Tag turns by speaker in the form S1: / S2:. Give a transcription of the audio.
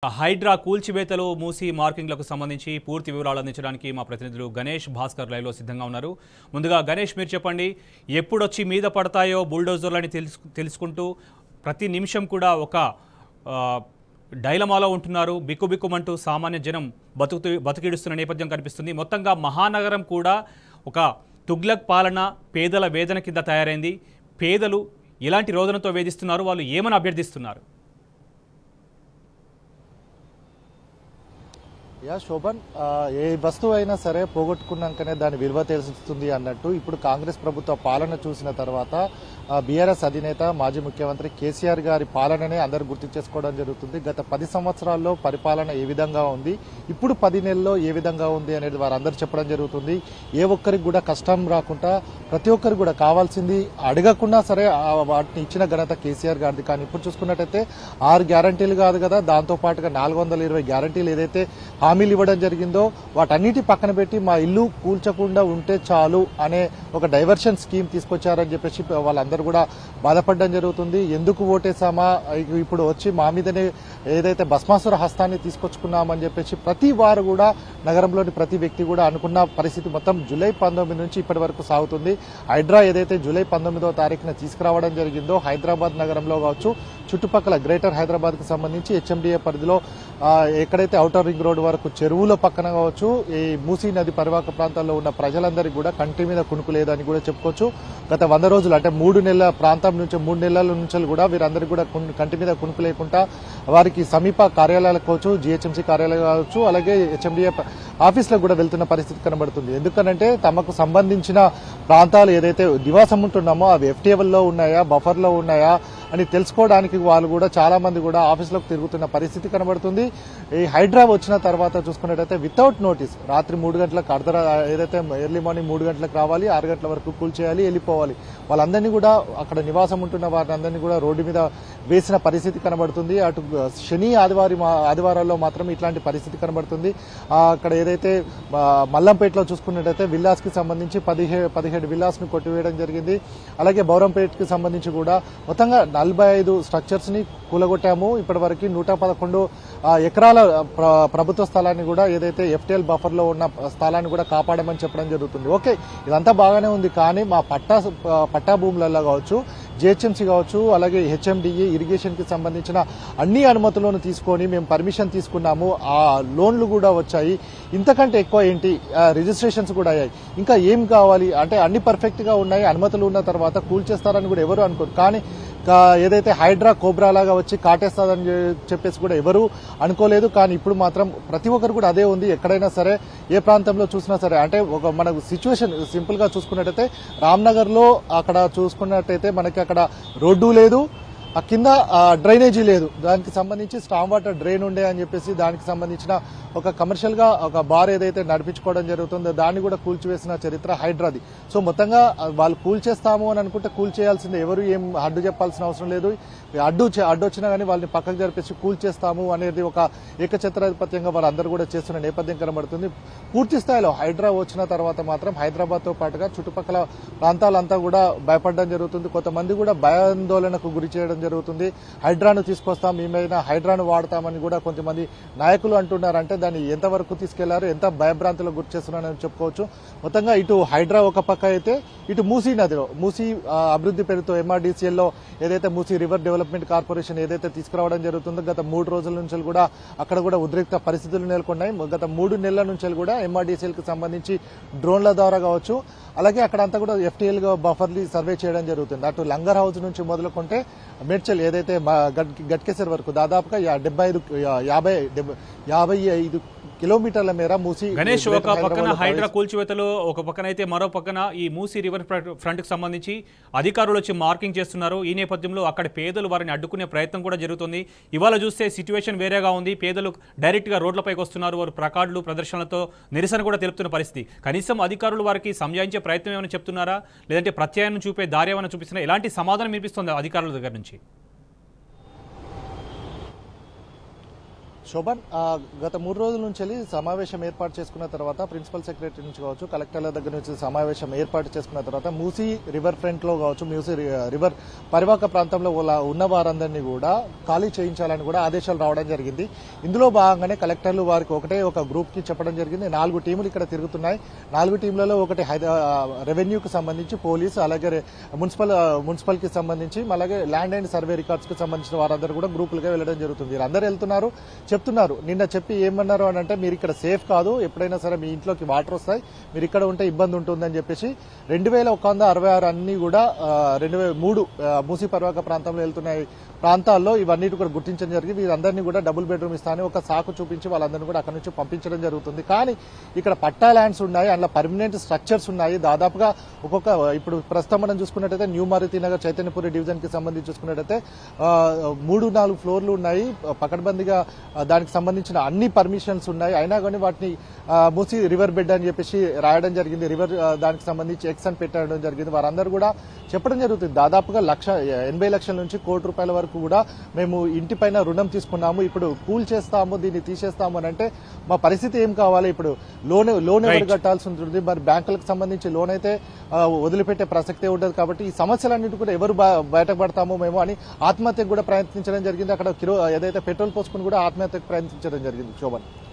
S1: హైడ్రా కూల్చివేతలో మూసి మార్కింగ్లకు సంబంధించి పూర్తి వివరాలు అందించడానికి మా ప్రతినిధులు గణేష్ భాస్కర్ లైవ్లో సిద్ధంగా ఉన్నారు. ముందుగా గణేష్, మీరు చెప్పండి, ఎప్పుడొచ్చి మీద పడతాయో బుల్డోజర్లని తెలుసుకుంటూ ప్రతి నిమిషం కూడా ఒక డైలమాలో ఉంటున్నారు. బిక్కుబిక్కుమంటూ సామాన్య జనం బతుకిడుస్తున్న నేపథ్యం కనిపిస్తుంది. మొత్తంగా మహానగరం కూడా ఒక తుగ్లక్ పాలన, పేదల వేదన కింద తయారైంది. పేదలు ఎలాంటి రోదనతో వేధిస్తున్నారు, వాళ్ళు ఏమని అభ్యర్థిస్తున్నారు?
S2: శోభన్, ఏ వస్తువు అయినా సరే పోగొట్టుకున్నాకనే దాని విలువ తెలుస్తుంది అన్నట్టు ఇప్పుడు కాంగ్రెస్ ప్రభుత్వ పాలన చూసిన తర్వాత బీఆర్ఎస్ అధినేత మాజీ ముఖ్యమంత్రి కేసీఆర్ గారి పాలననే అందరూ గుర్తు చేసుకోవడం జరుగుతుంది. గత 10 సంవత్సరాల్లో పరిపాలన ఏ విధంగా ఉంది, ఇప్పుడు 10 నెలల్లో ఏ విధంగా ఉంది అనేది వారందరూ చెప్పడం జరుగుతుంది. ఏ ఒక్కరికి కూడా కష్టం రాకుండా ప్రతి ఒక్కరికి కూడా కావాల్సింది అడగకుండా సరే వాటిని ఇచ్చిన ఘనత కేసీఆర్ గారిది. కానీ ఇప్పుడు చూసుకున్నట్టయితే 6 గ్యారంటీలు కాదు కదా, దాంతో పాటుగా 420 గ్యారంటీలు ఏదైతే హామీలు ఇవ్వడం జరిగిందో వాటన్నిటి పక్కన పెట్టి మా ఇల్లు కూల్చకుండా ఉంటే చాలు అనే ఒక డైవర్షన్ స్కీమ్ తీసుకొచ్చారని చెప్పేసి వాళ్ళందరూ కూడా బాధపడడం జరుగుతుంది. ఎందుకు ఓటేసామా, ఇప్పుడు వచ్చి మా మీదనే ఏదైతే భస్మాసుర హస్తాన్ని తీసుకొచ్చుకున్నామని చెప్పేసి ప్రతి వారు కూడా నగరంలోని ప్రతి వ్యక్తి కూడా అనుకున్న పరిస్థితి మొత్తం జూలై 19 నుంచి ఇప్పటి వరకు సాగుతుంది. హైడ్రా ఏదైతే జూలై 19వ తారీఖున తీసుకురావడం జరిగిందో హైదరాబాద్ నగరంలో కావచ్చు, చుట్టుపక్కల గ్రేటర్ హైదరాబాద్ కు సంబంధించి హెచ్ఎండిఏ పరిధిలో ఎక్కడైతే ఔటర్ రింగ్ రోడ్ వరకు చెరువుల పక్కన కావచ్చు, ఈ మూసీ నది పరివాహక ప్రాంతాల్లో ఉన్న ప్రజలందరికీ కూడా కంటి మీద కునుకు లేదని కూడా చెప్పుకోవచ్చు. గత 100 రోజులు అంటే 3 నెలల ప్రాంతం నుంచి 3 నెలల నుంచి కూడా వీరందరికీ కూడా కంటి మీద కునుకు లేకుండా వారికి సమీప కార్యాలయాలకు కావచ్చు, జిహెచ్ఎంసీ కార్యాలయాలు కావచ్చు, అలాగే హెచ్ఎండిఏ ఆఫీసులకు కూడా వెళ్తున్న పరిస్థితి కనబడుతుంది. ఎందుకనంటే తమకు సంబంధించిన ప్రాంతాలు ఏదైతే నివాసం ఉంటున్నామో అవి ఎఫ్టీఎల్లో ఉన్నాయా, బఫర్లో ఉన్నాయా అని తెలుసుకోవడానికి వాళ్ళు కూడా చాలా మంది కూడా ఆఫీసులకు తిరుగుతున్న పరిస్థితి కనబడుతుంది. ఈ హైడ్రా వచ్చిన తర్వాత చూసుకున్నట్టయితే వితౌట్ నోటీస్ రాత్రి 3 గంటలకు ఏదైతే ఎర్లీ మార్నింగ్ 3 గంటలకు రావాలి, 6 గంటల వరకు కూల్ చేయాలి, వెళ్ళిపోవాలి. వాళ్ళందరినీ కూడా అక్కడ నివాసం ఉంటున్న వారందరినీ కూడా రోడ్డు మీద వేసిన పరిస్థితి కనబడుతుంది. అటు శని ఆదివారాల్లో మాత్రం ఇట్లాంటి పరిస్థితి కనబడుతుంది. అక్కడ ఏదైతే మల్లంపేటలో చూసుకున్నట్టయితే విల్లాస్ కి సంబంధించి 17 విల్లాస్ ను కొట్టివేయడం జరిగింది. అలాగే బౌరంపేటకి సంబంధించి కూడా మొత్తంగా 45 స్ట్రక్చర్స్ ని కూలగొట్టాము. ఇప్పటి వరకు 111 ఎకరాల ప్రభుత్వ స్థలాన్ని కూడా ఏదైతే ఎఫ్టీఎల్ బఫర్ లో ఉన్న స్థలాన్ని కూడా కాపాడమని చెప్పడం జరుగుతుంది. ఓకే, ఇదంతా బాగానే ఉంది, కానీ మా పట్టా భూములలో కావచ్చు, జిహెచ్ఎంసీ కావచ్చు, అలాగే హెచ్ఎండిఈ ఇరిగేషన్ కి సంబంధించిన అన్ని అనుమతులను తీసుకొని మేము పర్మిషన్ తీసుకున్నాము, ఆ లోన్లు కూడా వచ్చాయి. ఇంతకంటే ఎక్కువ ఏంటి, రిజిస్ట్రేషన్స్ కూడా అయ్యాయి. ఇంకా ఏం కావాలి అంటే అన్ని పర్ఫెక్ట్ గా ఉన్నాయి. అనుమతులు ఉన్న తర్వాత కూల్చేస్తారని కూడా ఎవరు అనుకోరు. కానీ ఏదైతే హైడ్రా కోబ్రా లాగా వచ్చి కాటేస్తాదని చెప్పేసి కూడా ఎవరు అనుకోలేదు. కానీ ఇప్పుడు మాత్రం ప్రతి ఒక్కరు కూడా అదే ఉంది. ఎక్కడైనా సరే, ఏ ప్రాంతంలో చూసినా సరే, అంటే ఒక మనకు సిచ్యువేషన్ సింపుల్ గా చూసుకున్నట్టయితే రామ్నగర్ లో అక్కడ చూసుకున్నట్టయితే మనకి అక్కడ రోడ్డు లేదు, ఆ కింద డ్రైనేజీ లేదు. దానికి సంబంధించి స్టామ్ వాటర్ డ్రైన్ ఉండే అని చెప్పేసి దానికి సంబంధించిన ఒక కమర్షియల్ గా ఒక బార్ ఏదైతే నడిపించుకోవడం జరుగుతుందో దాన్ని కూడా కూల్చివేసిన చరిత్ర హైడ్రాది. సో మొత్తంగా వాళ్ళు కూల్చేస్తాము అని అనుకుంటే కూల్చేయాల్సిందే, ఎవరు ఏం అడ్డు చెప్పాల్సిన అవసరం లేదు. అడ్డు వచ్చినా కానీ వాళ్ళని పక్కకు జరిపేసి కూల్చేస్తాము అనేది ఒక ఏకఛత్రాధిపత్యంగా వాళ్ళందరూ కూడా చేస్తున్న నేపథ్యం కనబడుతుంది. పూర్తి స్థాయిలో హైడ్రా వచ్చిన తర్వాత మాత్రం హైదరాబాద్ తో పాటుగా చుట్టుపక్కల ప్రాంతాలంతా కూడా భయపడడం జరుగుతుంది. కొంతమంది కూడా భయాందోళనకు గురి చేయడం జరుగుతుంది. హైడ్రాను తీసుకొస్తాం, మేమైనా హైడ్రాను వాడతామని కూడా కొంతమంది నాయకులు అంటున్నారంటే దాన్ని ఎంతవరకు తీసుకెళ్లారు, ఎంత భయభ్రాంతులకు గురి చేస్తున్నారని చెప్పుకోవచ్చు. మొత్తంగా ఇటు హైడ్రా ఒక పక్క అయితే, ఇటు మూసీ నదిలో మూసీ అభివృద్ధి పేరుతో ఎంఆర్డీసీఎల్ లో ఏదైతే మూసీ రివర్ డెవలప్మెంట్ కార్పొరేషన్ ఏదైతే తీసుకురావడం జరుగుతుందో గత 3 రోజుల నుంచి కూడా అక్కడ కూడా ఉద్రిక్త పరిస్థితులు నెలకొన్నాయి. గత 3 నెలల నుంచి కూడా ఎంఆర్డీసీఎల్ కి సంబంధించి డ్రోన్ల ద్వారా కావచ్చు, అలాగే అక్కడంతా కూడా ఎఫ్టీఎల్ బఫర్లీ సర్వే చేయడం జరుగుతుంది. అటు లంగర్ హౌస్ నుంచి మొదలుకుంటే మేడ్చల్ ఏదైతే గట్కేసర్ వరకు దాదాపుగా 55 కిలోమీటర్ల మేర మూసీ.
S1: గణేష్, ఒక పక్కన హైడ్రా కూల్చివేతలో, ఒక పక్కన అయితే మరో పక్కన ఈ మూసీ రివర్ ఫ్రంట్ కి సంబంధించి అధికారులు వచ్చి మార్కింగ్ చేస్తున్నారు. ఈ నేపథ్యంలో అక్కడ పేదలు వారిని అడ్డుకునే ప్రయత్నం కూడా జరుగుతుంది. ఇవాళ చూస్తే సిచ్యువేషన్ వేరేగా ఉంది. పేదలు డైరెక్ట్ గా రోడ్లపైకి వస్తున్నారు, వారు ప్లకార్డులు ప్రదర్శనలతో నిరసన కూడా తెలుపుతున్న పరిస్థితి. కనీసం అధికారులు వారికి సంజాయించే ప్రయత్నం ఏమైనా చెప్తున్నారా, లేదంటే ప్రత్యామ్నాయం చూపే దారి ఏమైనా చూపిస్తున్నారా? ఎలాంటి సమాధానం వినిపిస్తుంది అధికారుల దగ్గర నుంచి?
S2: శోభన్ గత 3 రోజుల నుంచి వెళ్ళి సమావేశం ఏర్పాటు చేసుకున్న తర్వాత ప్రిన్సిపల్ సెక్రటరీ నుంచి కావచ్చు, కలెక్టర్ల దగ్గర నుంచి సమావేశం ఏర్పాటు చేసుకున్న తర్వాత మూసీ రివర్ ఫ్రంట్ లో కావచ్చు, మూసీ రివర్ పరివాహక ప్రాంతంలో ఉన్న వారందరినీ కూడా ఖాళీ చేయించాలని కూడా ఆదేశాలు రావడం జరిగింది. ఇందులో భాగంగానే కలెక్టర్లు వారికి ఒక గ్రూప్ కి చెప్పడం జరిగింది. 4 టీములు ఇక్కడ తిరుగుతున్నాయి. 4 టీంలలో ఒకటి రెవెన్యూకి సంబంధించి, పోలీసు, అలాగే మున్సిపల్ కి సంబంధించి, అలాగే ల్యాండ్ అండ్ సర్వే రికార్డ్స్ కి సంబంధించిన వారందరూ కూడా గ్రూపులుగా వెళ్లడం జరుగుతుంది. వీరందరూ వెళ్తున్నారు, చెప్తున్నారు. నిన్న చెప్పి ఏమన్నారు అని అంటే, మీరు ఇక్కడ సేఫ్ కాదు, ఎప్పుడైనా సరే మీ ఇంట్లోకి వాటర్ వస్తాయి, మీరు ఇక్కడ ఉంటే ఇబ్బంది ఉంటుందని చెప్పేసి 2166 అన్ని కూడా 2003 మూసీ పరివాహక ప్రాంతంలో వెళ్తున్నాయి ప్రాంతాల్లో ఇవన్నీ కూడా గుర్తించడం జరిగింది. వీరందరినీ కూడా డబుల్ బెడ్రూమ్ ఇస్తానని ఒక సాకు చూపించి వాళ్ళందరినీ కూడా అక్కడి నుంచి పంపించడం జరుగుతుంది. కానీ ఇక్కడ పట్టా ల్యాండ్స్ ఉన్నాయి, అందులో పర్మనెంట్ స్ట్రక్చర్స్ ఉన్నాయి. దాదాపుగా ఇప్పుడు ప్రస్తుతం మనం చూసుకున్నట్టయితే న్యూ మారుతి నగర్ చైతన్యపురి డివిజన్ కి సంబంధించి చూసుకున్నట్టయితే 3-4 ఫ్లోర్లు ఉన్నాయి. పకడ్బందీగా దానికి సంబంధించిన అన్ని పర్మిషన్స్ ఉన్నాయి. అయినా కానీ వాటిని మూసీ రివర్ బెడ్ అని చెప్పేసి రాయడం జరిగింది. రివర్ దానికి సంబంధించి ఎక్స్ అని పెట్టడం జరిగింది. వారందరూ కూడా చెప్పడం జరుగుతుంది. దాదాపుగా 80 లక్షల నుంచి ₹1 కోటి వరకు కూడా మేము ఇంటిపైన రుణం తీసుకున్నాము, ఇప్పుడు కూల్ చేస్తాము, దీన్ని తీసేస్తాము అని అంటే మా పరిస్థితి ఏం కావాలి? ఇప్పుడు లోన్ ఎవరు కట్టాల్సి ఉంటుంది? మరి బ్యాంకులకు సంబంధించి లోన్ అయితే వదిలిపెట్టే ప్రసక్తే ఉండదు. కాబట్టి ఈ సమస్యలన్నింటి కూడా ఎవరు బయటపడతామో మేము అని ఆత్మహత్యకు కూడా ప్రయత్నించడం జరిగింది. అక్కడ ఏదైతే పెట్రోల్ పోసుకుని కూడా ఆత్మహత్యకు ప్రయత్నించడం జరిగింది. శోభన్.